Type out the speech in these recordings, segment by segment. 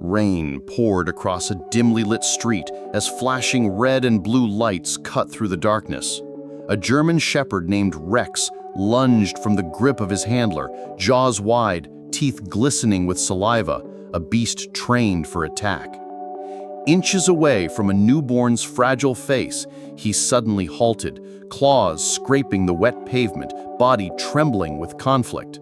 Rain poured across a dimly lit street as flashing red and blue lights cut through the darkness. A German shepherd named Rex lunged from the grip of his handler, jaws wide, teeth glistening with saliva, a beast trained for attack. Inches away from a newborn's fragile face, he suddenly halted, claws scraping the wet pavement, body trembling with conflict.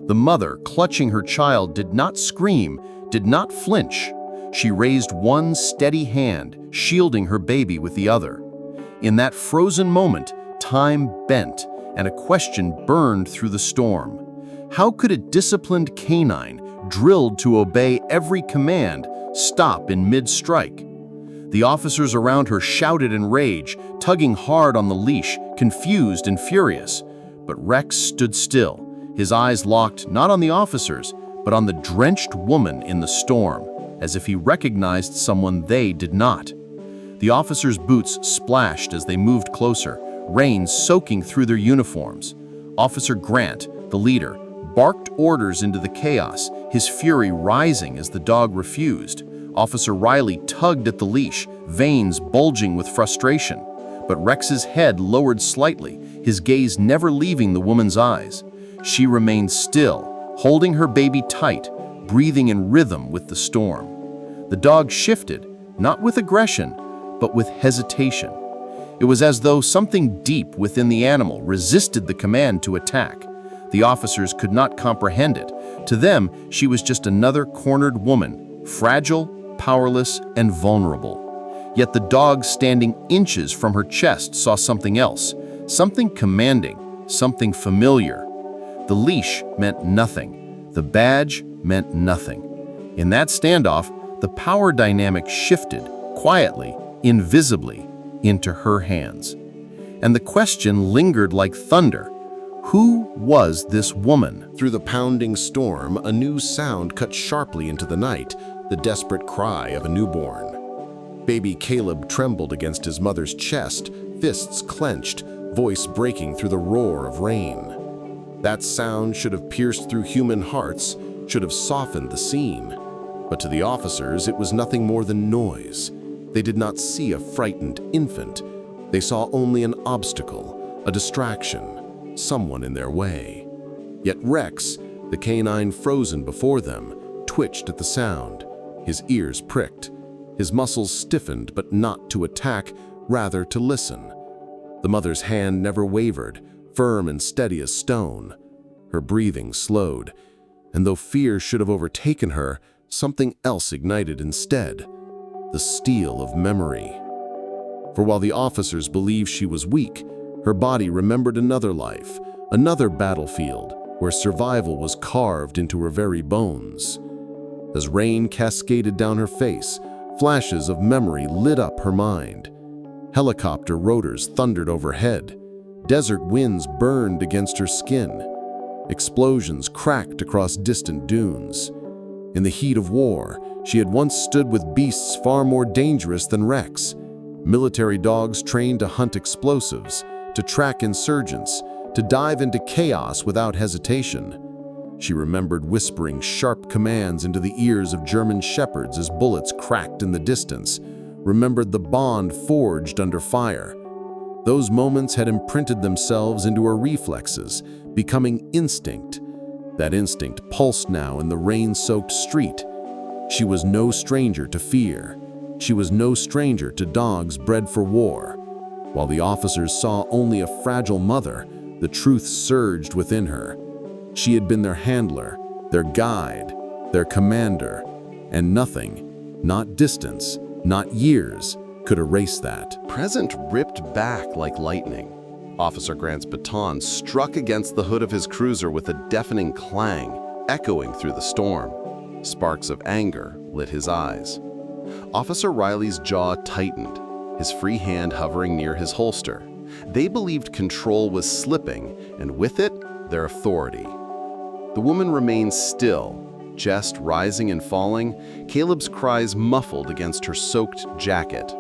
The mother, clutching her child, did not scream, did not flinch. She raised one steady hand, shielding her baby with the other. In that frozen moment, time bent, and a question burned through the storm. How could a disciplined canine, drilled to obey every command, stop in mid-strike? The officers around her shouted in rage, tugging hard on the leash, confused and furious. But Rex stood still, his eyes locked not on the officers, but on the drenched woman in the storm, as if he recognized someone they did not. The officers' boots splashed as they moved closer, rain soaking through their uniforms. Officer Grant, the leader, barked orders into the chaos, his fury rising as the dog refused. Officer Riley tugged at the leash, veins bulging with frustration. But Rex's head lowered slightly, his gaze never leaving the woman's eyes. She remained still, holding her baby tight, breathing in rhythm with the storm. The dog shifted, not with aggression, but with hesitation. It was as though something deep within the animal resisted the command to attack. The officers could not comprehend it. To them, she was just another cornered woman, fragile, powerless, and vulnerable. Yet the dog standing inches from her chest saw something else, something commanding, something familiar. The leash meant nothing. The badge meant nothing. In that standoff, the power dynamic shifted, quietly, invisibly, into her hands. And the question lingered like thunder. Who was this woman? Through the pounding storm, a new sound cut sharply into the night, the desperate cry of a newborn. Baby Caleb trembled against his mother's chest, fists clenched, voice breaking through the roar of rain. That sound should have pierced through human hearts, should have softened the scene. But to the officers, it was nothing more than noise. They did not see a frightened infant. They saw only an obstacle, a distraction, someone in their way. Yet Rex, the canine frozen before them, twitched at the sound. His ears pricked. His muscles stiffened, but not to attack, rather to listen. The mother's hand never wavered, firm and steady as stone. Her breathing slowed, and though fear should have overtaken her, something else ignited instead. The steel of memory. For while the officers believed she was weak, her body remembered another life, another battlefield, where survival was carved into her very bones. As rain cascaded down her face, flashes of memory lit up her mind. Helicopter rotors thundered overhead. Desert winds burned against her skin. Explosions cracked across distant dunes. In the heat of war, she had once stood with beasts far more dangerous than Rex. Military dogs trained to hunt explosives, to track insurgents, to dive into chaos without hesitation. She remembered whispering sharp commands into the ears of German shepherds as bullets cracked in the distance, remembered the bond forged under fire. Those moments had imprinted themselves into her reflexes, becoming instinct. That instinct pulsed now in the rain-soaked street. She was no stranger to fear. She was no stranger to dogs bred for war. While the officers saw only a fragile mother, the truth surged within her. She had been their handler, their guide, their commander, and nothing, not distance, not years, could erase that. Present ripped back like lightning. Officer Grant's baton struck against the hood of his cruiser with a deafening clang, echoing through the storm. Sparks of anger lit his eyes. Officer Riley's jaw tightened, his free hand hovering near his holster. They believed control was slipping, and with it, their authority. The woman remained still, chest rising and falling, Caleb's cries muffled against her soaked jacket.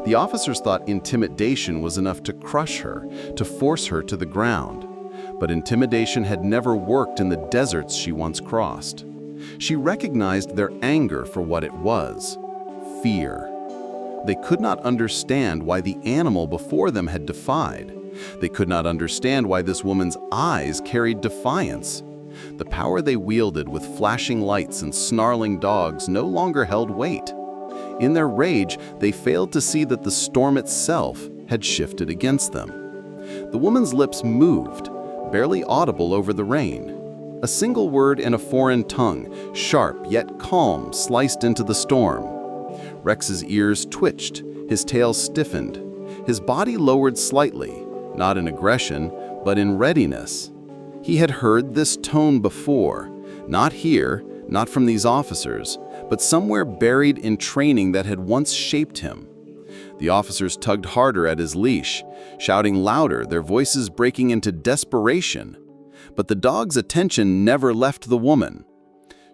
The officers thought intimidation was enough to crush her, to force her to the ground. But intimidation had never worked in the deserts she once crossed. She recognized their anger for what it was: fear. They could not understand why the animal before them had defied. They could not understand why this woman's eyes carried defiance. The power they wielded with flashing lights and snarling dogs no longer held weight. In their rage, they failed to see that the storm itself had shifted against them. The woman's lips moved, barely audible over the rain. A single word in a foreign tongue, sharp yet calm, sliced into the storm. Rex's ears twitched, his tail stiffened. His body lowered slightly, not in aggression, but in readiness. He had heard this tone before, not here, not from these officers, but somewhere buried in training that had once shaped him. The officers tugged harder at his leash, shouting louder, their voices breaking into desperation. But the dog's attention never left the woman.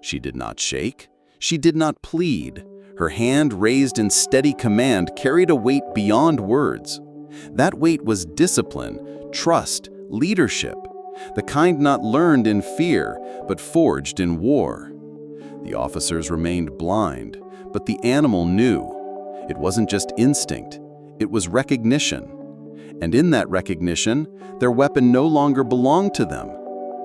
She did not shake. She did not plead. Her hand, raised in steady command, carried a weight beyond words. That weight was discipline, trust, leadership, the kind not learned in fear, but forged in war. The officers remained blind, but the animal knew. It wasn't just instinct, it was recognition. And in that recognition, their weapon no longer belonged to them.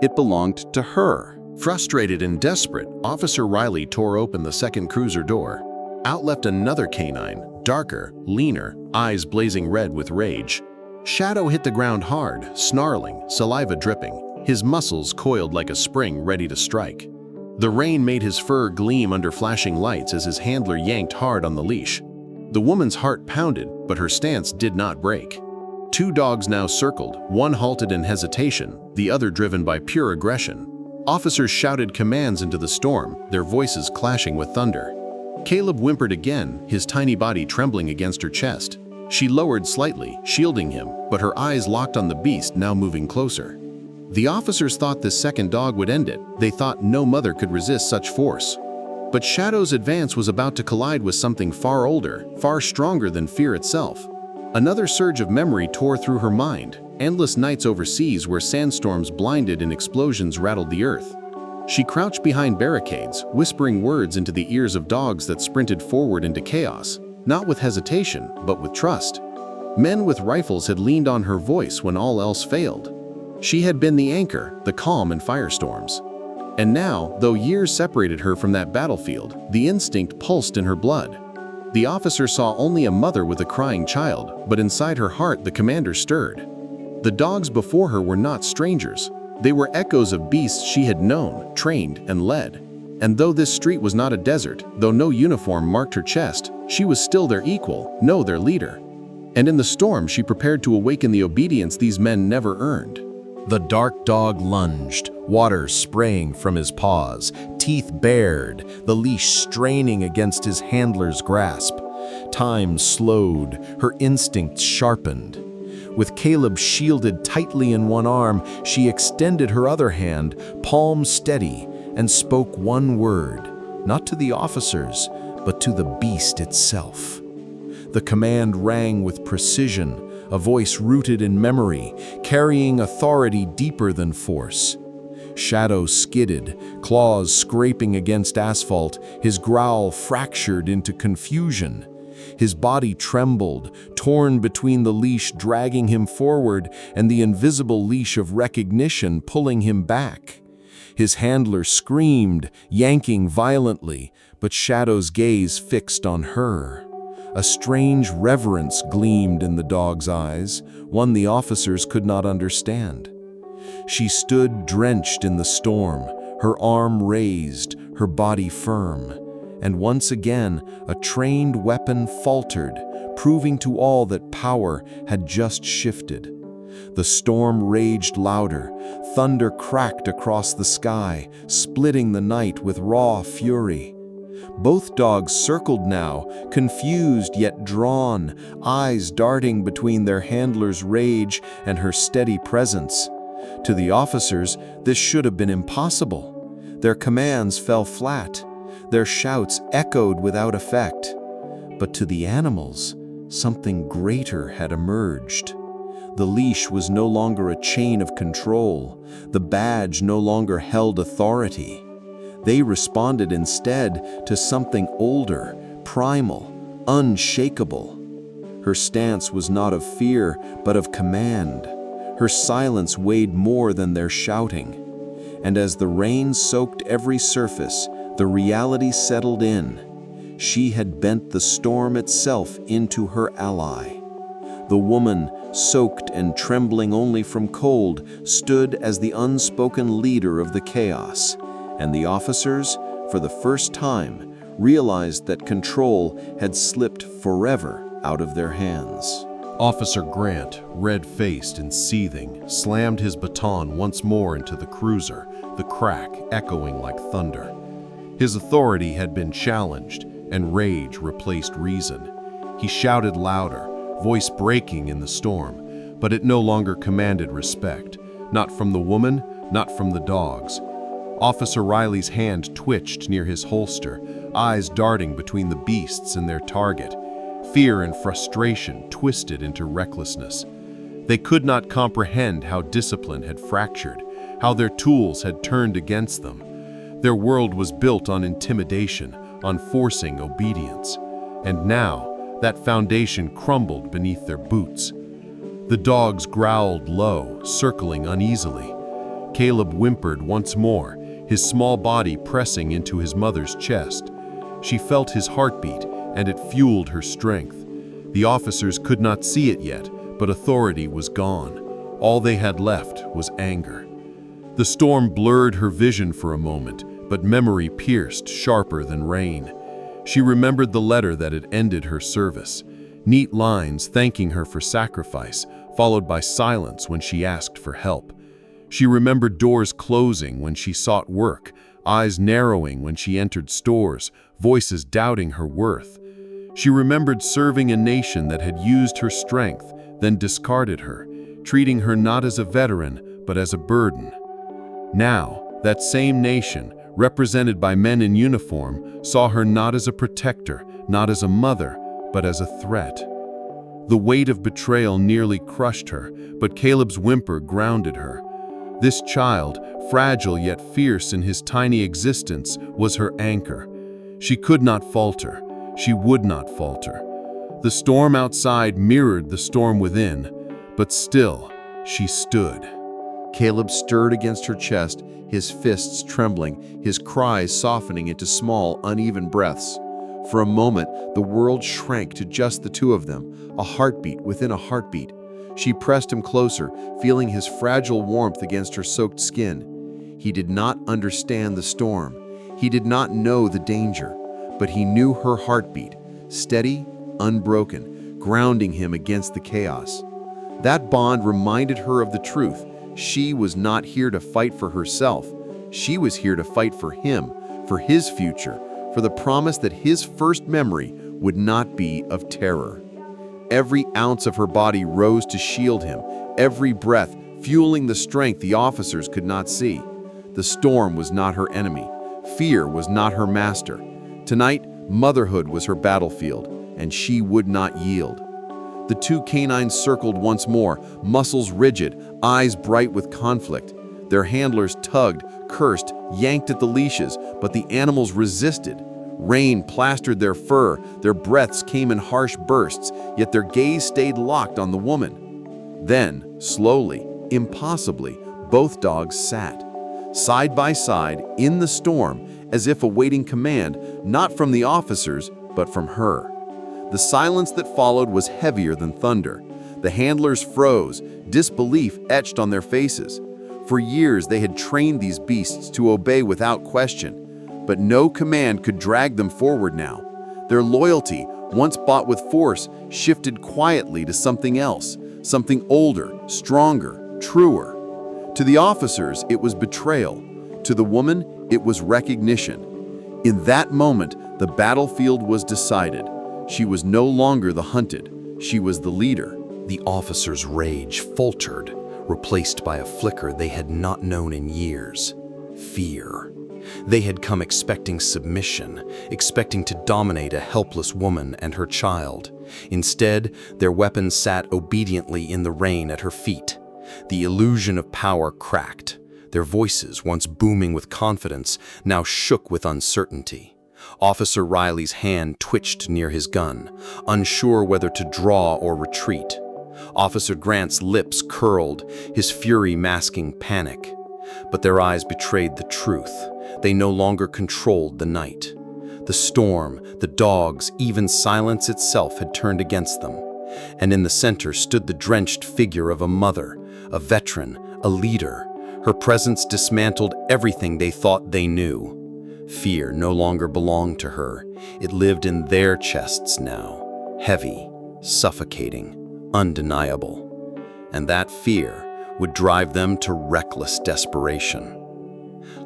It belonged to her. Frustrated and desperate, Officer Riley tore open the second cruiser door. Out leapt another K9, darker, leaner, eyes blazing red with rage. Shadow hit the ground hard, snarling, saliva dripping, his muscles coiled like a spring ready to strike. The rain made his fur gleam under flashing lights as his handler yanked hard on the leash. The woman's heart pounded, but her stance did not break. Two dogs now circled, one halted in hesitation, the other driven by pure aggression. Officers shouted commands into the storm, their voices clashing with thunder. Caleb whimpered again, his tiny body trembling against her chest. She lowered slightly, shielding him, but her eyes locked on the beast now moving closer. The officers thought this second dog would end it. They thought no mother could resist such force. But Shadow's advance was about to collide with something far older, far stronger than fear itself. Another surge of memory tore through her mind, endless nights overseas where sandstorms blinded and explosions rattled the earth. She crouched behind barricades, whispering words into the ears of dogs that sprinted forward into chaos, not with hesitation, but with trust. Men with rifles had leaned on her voice when all else failed. She had been the anchor, the calm in firestorms. And now, though years separated her from that battlefield, the instinct pulsed in her blood. The officer saw only a mother with a crying child, but inside her heart the commander stirred. The dogs before her were not strangers. They were echoes of beasts she had known, trained, and led. And though this street was not a desert, though no uniform marked her chest, she was still their equal, no, their leader. And in the storm she prepared to awaken the obedience these men never earned. The dark dog lunged, water spraying from his paws, teeth bared, the leash straining against his handler's grasp. Time slowed, her instincts sharpened. With Caleb shielded tightly in one arm, she extended her other hand, palm steady, and spoke one word, not to the officers, but to the beast itself. The command rang with precision, a voice rooted in memory, carrying authority deeper than force. Shadow skidded, claws scraping against asphalt, his growl fractured into confusion. His body trembled, torn between the leash dragging him forward and the invisible leash of recognition pulling him back. His handler screamed, yanking violently, but Shadow's gaze fixed on her. A strange reverence gleamed in the dog's eyes, one the officers could not understand. She stood drenched in the storm, her arm raised, her body firm. And once again, a trained weapon faltered, proving to all that power had just shifted. The storm raged louder, thunder cracked across the sky, splitting the night with raw fury. Both dogs circled now, confused yet drawn, eyes darting between their handler's rage and her steady presence. To the officers, this should have been impossible. Their commands fell flat. Their shouts echoed without effect. But to the animals, something greater had emerged. The leash was no longer a chain of control. The badge no longer held authority. They responded instead to something older, primal, unshakable. Her stance was not of fear, but of command. Her silence weighed more than their shouting. And as the rain soaked every surface, the reality settled in. She had bent the storm itself into her ally. The woman, soaked and trembling only from cold, stood as the unspoken leader of the chaos, and the officers, for the first time, realized that control had slipped forever out of their hands. Officer Grant, red-faced and seething, slammed his baton once more into the cruiser, the crack echoing like thunder. His authority had been challenged, and rage replaced reason. He shouted louder, voice breaking in the storm, but it no longer commanded respect, not from the woman, not from the dogs. Officer Riley's hand twitched near his holster, eyes darting between the beasts and their target. Fear and frustration twisted into recklessness. They could not comprehend how discipline had fractured, how their tools had turned against them. Their world was built on intimidation, on forcing obedience. And now, that foundation crumbled beneath their boots. The dogs growled low, circling uneasily. Caleb whimpered once more, his small body pressing into his mother's chest. She felt his heartbeat, and it fueled her strength. The officers could not see it yet, but authority was gone. All they had left was anger. The storm blurred her vision for a moment, but memory pierced sharper than rain. She remembered the letter that had ended her service. Neat lines thanking her for sacrifice, followed by silence when she asked for help. She remembered doors closing when she sought work, eyes narrowing when she entered stores, voices doubting her worth. She remembered serving a nation that had used her strength, then discarded her, treating her not as a veteran, but as a burden. Now, that same nation, represented by men in uniform, saw her not as a protector, not as a mother, but as a threat. The weight of betrayal nearly crushed her, but Caleb's whimper grounded her. This child, fragile yet fierce in his tiny existence, was her anchor. She could not falter. She would not falter. The storm outside mirrored the storm within, but still, she stood. Caleb stirred against her chest, his fists trembling, his cries softening into small, uneven breaths. For a moment, the world shrank to just the two of them, a heartbeat within a heartbeat. She pressed him closer, feeling his fragile warmth against her soaked skin. He did not understand the storm. He did not know the danger, but he knew her heartbeat, steady, unbroken, grounding him against the chaos. That bond reminded her of the truth. She was not here to fight for herself. She was here to fight for him, for his future, for the promise that his first memory would not be of terror. Every ounce of her body rose to shield him, every breath fueling the strength the officers could not see. The storm was not her enemy. Fear was not her master. Tonight, motherhood was her battlefield, and she would not yield. The two K9s circled once more, muscles rigid, eyes bright with conflict. Their handlers tugged, cursed, yanked at the leashes, but the animals resisted. Rain plastered their fur, their breaths came in harsh bursts, yet their gaze stayed locked on the woman. Then, slowly, impossibly, both dogs sat, side by side, in the storm, as if awaiting command, not from the officers, but from her. The silence that followed was heavier than thunder. The handlers froze, disbelief etched on their faces. For years they had trained these beasts to obey without question, but no command could drag them forward now. Their loyalty, once bought with force, shifted quietly to something else, something older, stronger, truer. To the officers, it was betrayal. To the woman, it was recognition. In that moment, the battlefield was decided. She was no longer the hunted. She was the leader. The officers' rage faltered, replaced by a flicker they had not known in years: fear. They had come expecting submission, expecting to dominate a helpless woman and her child. Instead, their weapons sat obediently in the rain at her feet. The illusion of power cracked. Their voices, once booming with confidence, now shook with uncertainty. Officer Riley's hand twitched near his gun, unsure whether to draw or retreat. Officer Grant's lips curled, his fury masking panic. But their eyes betrayed the truth. They no longer controlled the night. The storm, the dogs, even silence itself had turned against them. And in the center stood the drenched figure of a mother, a veteran, a leader. Her presence dismantled everything they thought they knew. Fear no longer belonged to her. It lived in their chests now, heavy, suffocating, undeniable. And that fear would drive them to reckless desperation.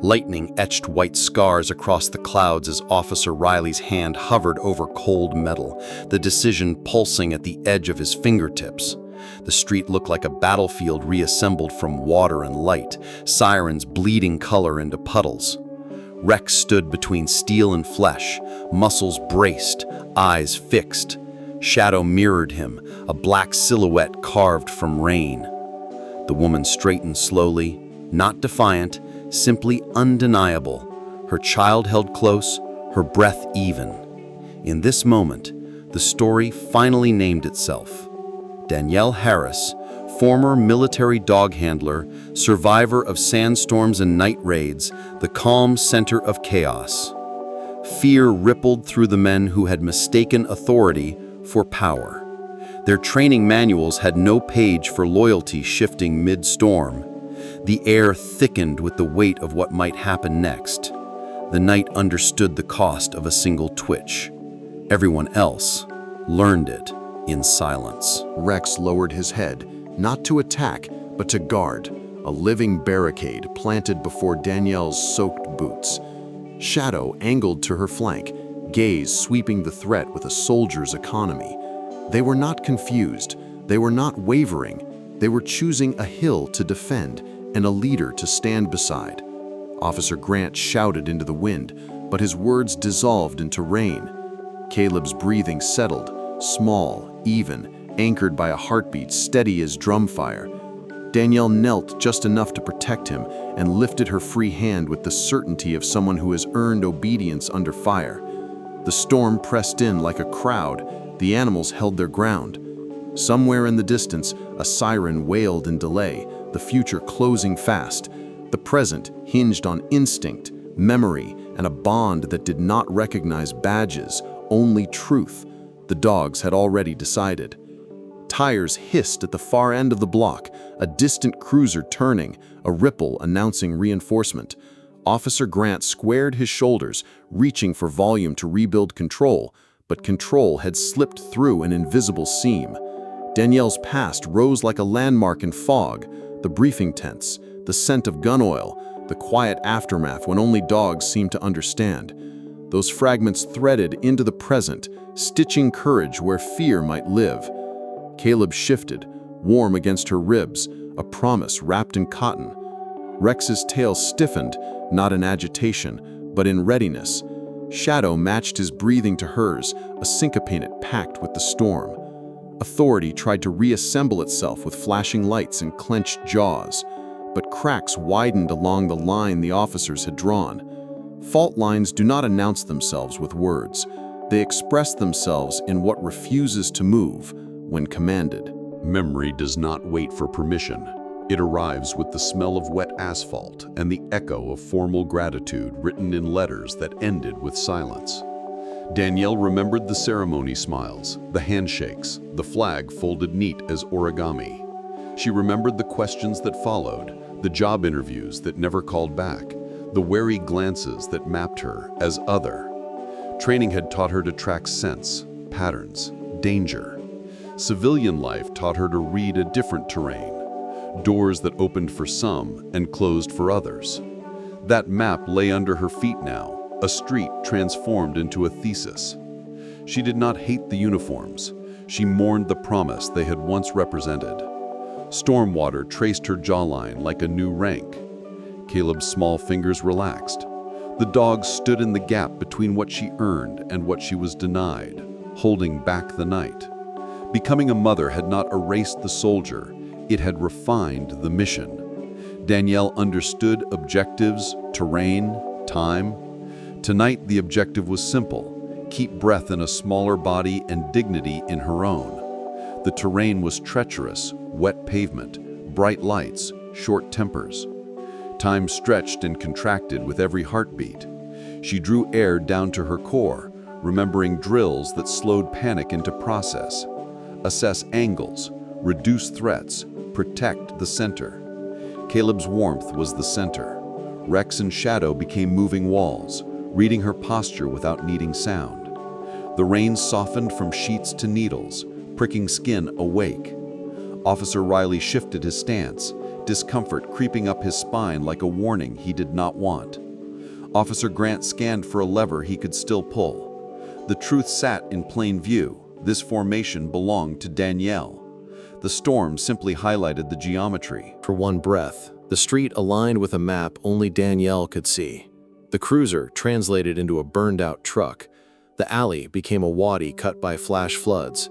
Lightning etched white scars across the clouds as Officer Riley's hand hovered over cold metal, the decision pulsing at the edge of his fingertips. The street looked like a battlefield reassembled from water and light, sirens bleeding color into puddles. Rex stood between steel and flesh, muscles braced, eyes fixed. Shadow mirrored him, a black silhouette carved from rain. The woman straightened slowly, not defiant, simply undeniable, her child held close, her breath even. In this moment, the story finally named itself. Danielle Harris, former military dog handler, survivor of sandstorms and night raids, the calm center of chaos. Fear rippled through the men who had mistaken authority for power. Their training manuals had no page for loyalty shifting mid-storm. The air thickened with the weight of what might happen next. The night understood the cost of a single twitch. Everyone else learned it in silence. Rex lowered his head, not to attack, but to guard, a living barricade planted before Danielle's soaked boots. Shadow angled to her flank, gaze sweeping the threat with a soldier's economy. They were not confused, they were not wavering, they were choosing a hill to defend and a leader to stand beside. Officer Grant shouted into the wind, but his words dissolved into rain. Caleb's breathing settled, small, even, anchored by a heartbeat steady as drum fire. Danielle knelt just enough to protect him and lifted her free hand with the certainty of someone who has earned obedience under fire. The storm pressed in like a crowd. The animals held their ground. Somewhere in the distance, a siren wailed in delay, the future closing fast. The present hinged on instinct, memory, and a bond that did not recognize badges, only truth. The dogs had already decided. Tires hissed at the far end of the block, a distant cruiser turning, a ripple announcing reinforcement. Officer Grant squared his shoulders, reaching for volume to rebuild control, but control had slipped through an invisible seam. Danielle's past rose like a landmark in fog, the briefing tents, the scent of gun oil, the quiet aftermath when only dogs seemed to understand. Those fragments threaded into the present, stitching courage where fear might live. Caleb shifted, warm against her ribs, a promise wrapped in cotton. Rex's tail stiffened, not in agitation, but in readiness. Shadow matched his breathing to hers, a syncopated pact with the storm. Authority tried to reassemble itself with flashing lights and clenched jaws, but cracks widened along the line the officers had drawn. Fault lines do not announce themselves with words. They express themselves in what refuses to move when commanded. Memory does not wait for permission. It arrives with the smell of wet asphalt and the echo of formal gratitude written in letters that ended with silence. Danielle remembered the ceremony smiles, the handshakes, the flag folded neat as origami. She remembered the questions that followed, the job interviews that never called back, the wary glances that mapped her as other. Training had taught her to track sense, patterns, danger. Civilian life taught her to read a different terrain, doors that opened for some and closed for others. That map lay under her feet now, a street transformed into a thesis. She did not hate the uniforms. She mourned the promise they had once represented. Stormwater traced her jawline like a new rank. Caleb's small fingers relaxed. The dog stood in the gap between what she earned and what she was denied, holding back the night. Becoming a mother had not erased the soldier, it had refined the mission. Danielle understood objectives, terrain, time. Tonight, the objective was simple: keep breath in a smaller body and dignity in her own. The terrain was treacherous, wet pavement, bright lights, short tempers. Time stretched and contracted with every heartbeat. She drew air down to her core, remembering drills that slowed panic into process. Assess angles, reduce threats, protect the center. Caleb's warmth was the center. Rex and Shadow became moving walls, reading her posture without needing sound. The rain softened from sheets to needles, pricking skin awake. Officer Riley shifted his stance, discomfort creeping up his spine like a warning he did not want. Officer Grant scanned for a lever he could still pull. The truth sat in plain view. This formation belonged to Danielle. The storm simply highlighted the geometry. For one breath, the street aligned with a map only Danielle could see. The cruiser translated into a burned-out truck. The alley became a wadi cut by flash floods.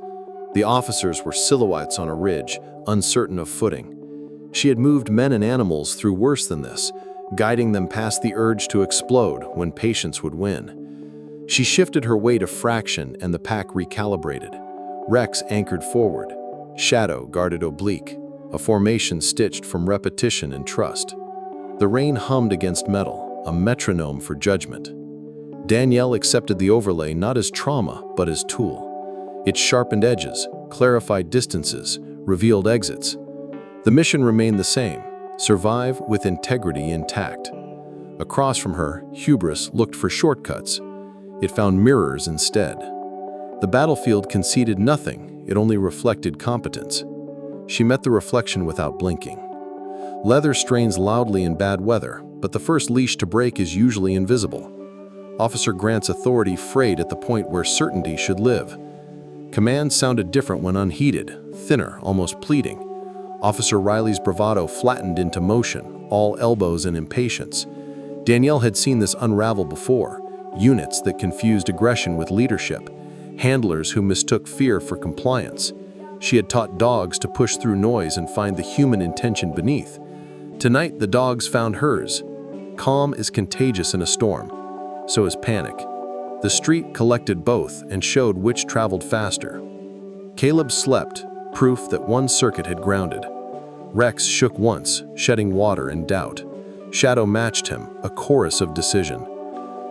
The officers were silhouettes on a ridge, uncertain of footing. She had moved men and animals through worse than this, guiding them past the urge to explode when patience would win. She shifted her weight a fraction and the pack recalibrated. Rex anchored forward. Shadow guarded oblique, a formation stitched from repetition and trust. The rain hummed against metal, a metronome for judgment. Danielle accepted the overlay not as trauma, but as tool. It sharpened edges, clarified distances, revealed exits. The mission remained the same: survive with integrity intact. Across from her, hubris looked for shortcuts. It found mirrors instead. The battlefield conceded nothing, it only reflected competence. She met the reflection without blinking. Leather strains loudly in bad weather, but the first leash to break is usually invisible. Officer Grant's authority frayed at the point where certainty should live. Command sounded different when unheeded, thinner, almost pleading. Officer Riley's bravado flattened into motion, all elbows and impatience. Danielle had seen this unravel before: units that confused aggression with leadership, handlers who mistook fear for compliance. She had taught dogs to push through noise and find the human intention beneath. Tonight, the dogs found hers. Calm is contagious in a storm. So is panic. The street collected both and showed which traveled faster. Caleb slept, proof that one circuit had grounded. Rex shook once, shedding water and doubt. Shadow matched him, a chorus of decision.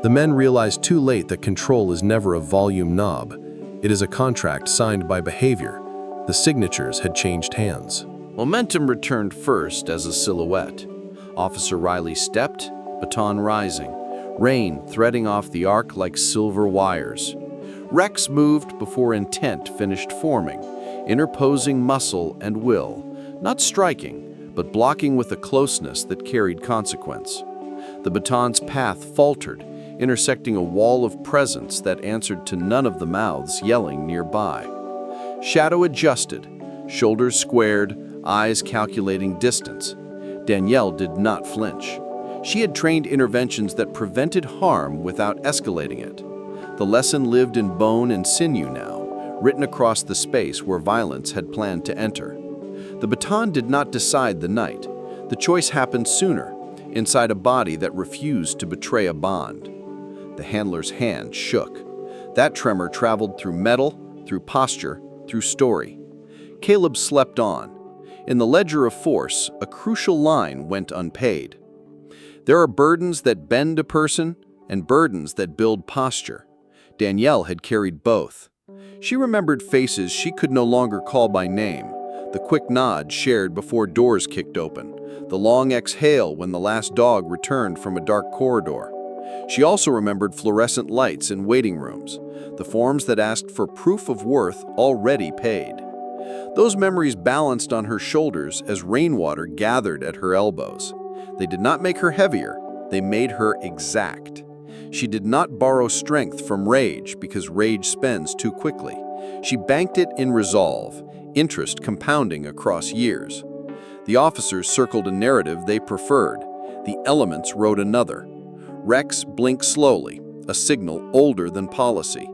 The men realized too late that control is never a volume knob. It is a contract signed by behavior. The signatures had changed hands. Momentum returned first as a silhouette. Officer Riley stepped, baton rising, rain threading off the arc like silver wires. Rex moved before intent finished forming, interposing muscle and will, not striking, but blocking with a closeness that carried consequence. The baton's path faltered, intersecting a wall of presence that answered to none of the mouths yelling nearby. Shadow adjusted, shoulders squared, eyes calculating distance. Danielle did not flinch. She had trained interventions that prevented harm without escalating it. The lesson lived in bone and sinew now, written across the space where violence had planned to enter. The baton did not decide the night. The choice happened sooner, inside a body that refused to betray a bond. The handler's hand shook. That tremor traveled through metal, through posture, through story. Caleb slept on. In the ledger of force, a crucial line went unpaid. There are burdens that bend a person and burdens that build posture. Danielle had carried both. She remembered faces she could no longer call by name, the quick nod shared before doors kicked open, the long exhale when the last dog returned from a dark corridor. She also remembered fluorescent lights in waiting rooms, the forms that asked for proof of worth already paid. Those memories balanced on her shoulders as rainwater gathered at her elbows. They did not make her heavier, they made her exact. She did not borrow strength from rage because rage spends too quickly. She banked it in resolve, interest compounding across years. The officers circled a narrative they preferred. The elements wrote another. Rex blinked slowly, a signal older than policy.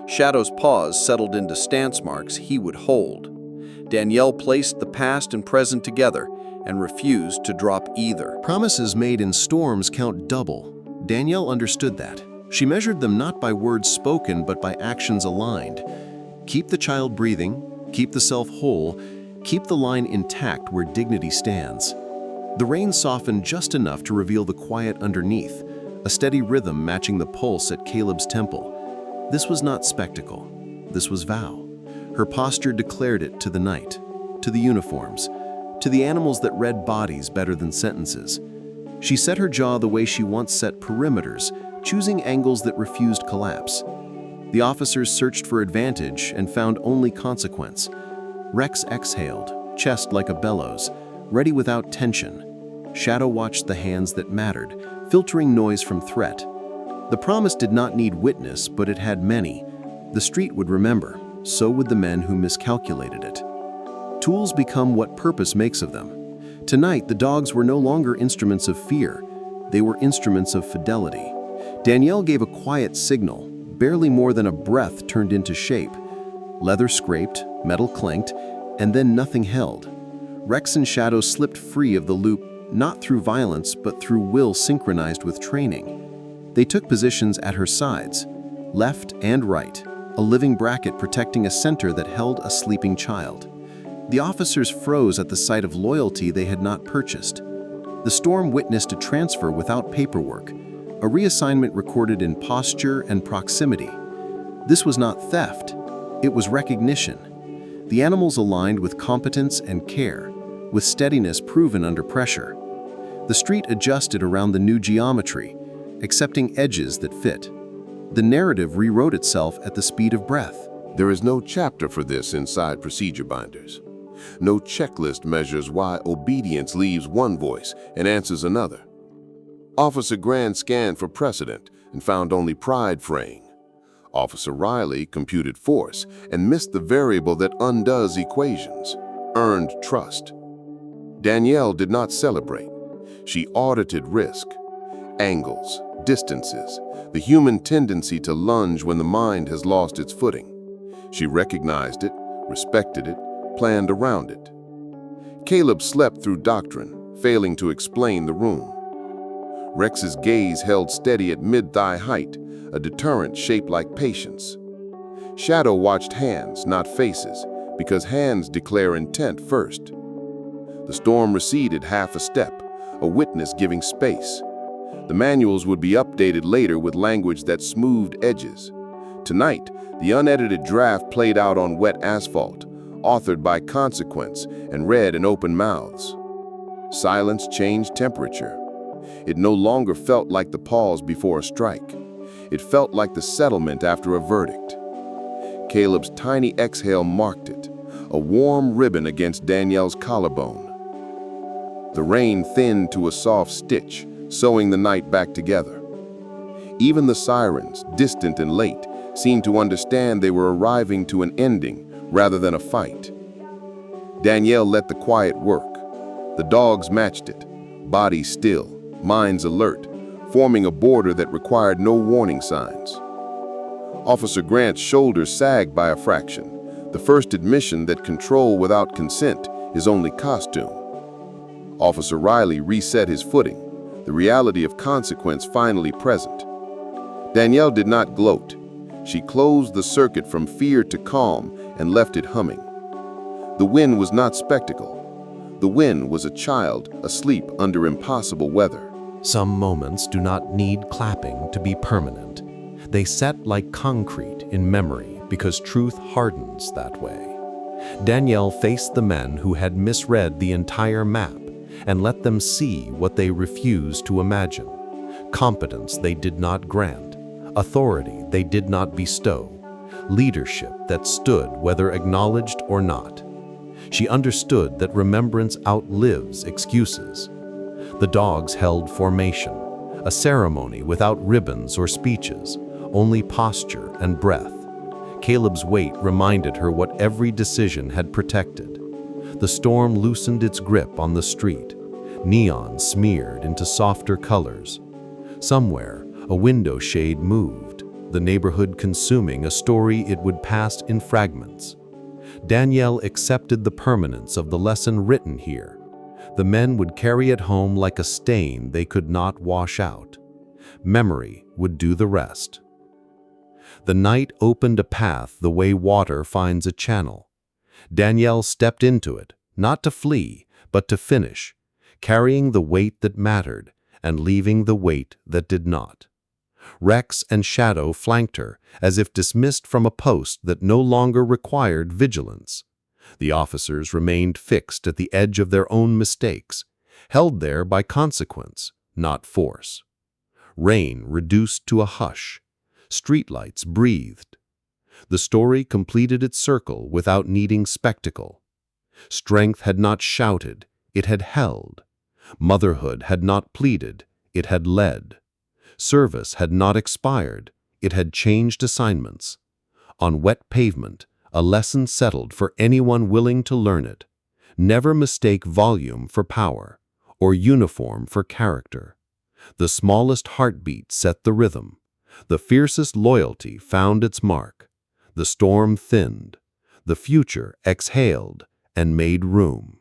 Shadow's pause settled into stance marks he would hold. Danielle placed the past and present together, and refused to drop either. Promises made in storms count double. Danielle understood that. She measured them not by words spoken, but by actions aligned. Keep the child breathing, keep the self whole, keep the line intact where dignity stands. The rain softened just enough to reveal the quiet underneath, a steady rhythm matching the pulse at Caleb's temple. This was not spectacle. This was vow. Her posture declared it to the night, to the uniforms, to the animals that read bodies better than sentences. She set her jaw the way she once set perimeters, choosing angles that refused collapse. The officers searched for advantage and found only consequence. Rex exhaled, chest like a bellows, ready without tension. Shadow watched the hands that mattered, filtering noise from threat. The promise did not need witness, but it had many. The street would remember, so would the men who miscalculated it. Tools become what purpose makes of them. Tonight, the dogs were no longer instruments of fear. They were instruments of fidelity. Danielle gave a quiet signal, barely more than a breath turned into shape. Leather scraped, metal clanked, and then nothing held. Rex and Shadow slipped free of the loop, not through violence, but through will synchronized with training. They took positions at her sides, left and right, a living bracket protecting a center that held a sleeping child. The officers froze at the sight of loyalty they had not purchased. The storm witnessed a transfer without paperwork, a reassignment recorded in posture and proximity. This was not theft, it was recognition. The animals aligned with competence and care, with steadiness proven under pressure. The street adjusted around the new geometry, accepting edges that fit. The narrative rewrote itself at the speed of breath. There is no chapter for this inside procedure binders. No checklist measures why obedience leaves one voice and answers another. Officer Grant scanned for precedent and found only pride fraying. Officer Riley computed force and missed the variable that undoes equations, earned trust. Danielle did not celebrate. She audited risk, angles, distances, the human tendency to lunge when the mind has lost its footing. She recognized it, respected it, planned around it. Caleb slept through doctrine, failing to explain the room. Rex's gaze held steady at mid-thigh height, a deterrent shaped like patience. Shadow watched hands, not faces, because hands declare intent first. The storm receded half a step, a witness giving space. The manuals would be updated later with language that smoothed edges. Tonight, the unedited draft played out on wet asphalt, authored by consequence and read in open mouths. Silence changed temperature. It no longer felt like the pause before a strike. It felt like the settlement after a verdict. Caleb's tiny exhale marked it, a warm ribbon against Danielle's collarbone. The rain thinned to a soft stitch, sewing the night back together. Even the sirens, distant and late, seemed to understand they were arriving to an ending rather than a fight. Danielle let the quiet work. The dogs matched it, bodies still, minds alert, forming a border that required no warning signs. Officer Grant's shoulders sagged by a fraction, the first admission that control without consent is only costume. Officer Riley reset his footing, the reality of consequence finally present. Danielle did not gloat. She closed the circuit from fear to calm and left it humming. The win was not spectacle. The win was a child asleep under impossible weather. Some moments do not need clapping to be permanent. They set like concrete in memory because truth hardens that way. Danielle faced the men who had misread the entire map and let them see what they refused to imagine. Competence they did not grant, authority they did not bestow, leadership that stood whether acknowledged or not. She understood that remembrance outlives excuses. The dogs held formation, a ceremony without ribbons or speeches, only posture and breath. Caleb's weight reminded her what every decision had protected. The storm loosened its grip on the street, neon smeared into softer colors. Somewhere, a window shade moved, the neighborhood consuming a story it would pass in fragments. Danielle accepted the permanence of the lesson written here. The men would carry it home like a stain they could not wash out. Memory would do the rest. The night opened a path the way water finds a channel. Danielle stepped into it, not to flee, but to finish, carrying the weight that mattered and leaving the weight that did not. Rex and Shadow flanked her, as if dismissed from a post that no longer required vigilance. The officers remained fixed at the edge of their own mistakes, held there by consequence, not force. Rain reduced to a hush. Streetlights breathed. The story completed its circle without needing spectacle. Strength had not shouted, it had held. Motherhood had not pleaded, it had led. Service had not expired, it had changed assignments. On wet pavement, a lesson settled for anyone willing to learn it. Never mistake volume for power, or uniform for character. The smallest heartbeat set the rhythm. The fiercest loyalty found its mark. The storm thinned. The future exhaled and made room.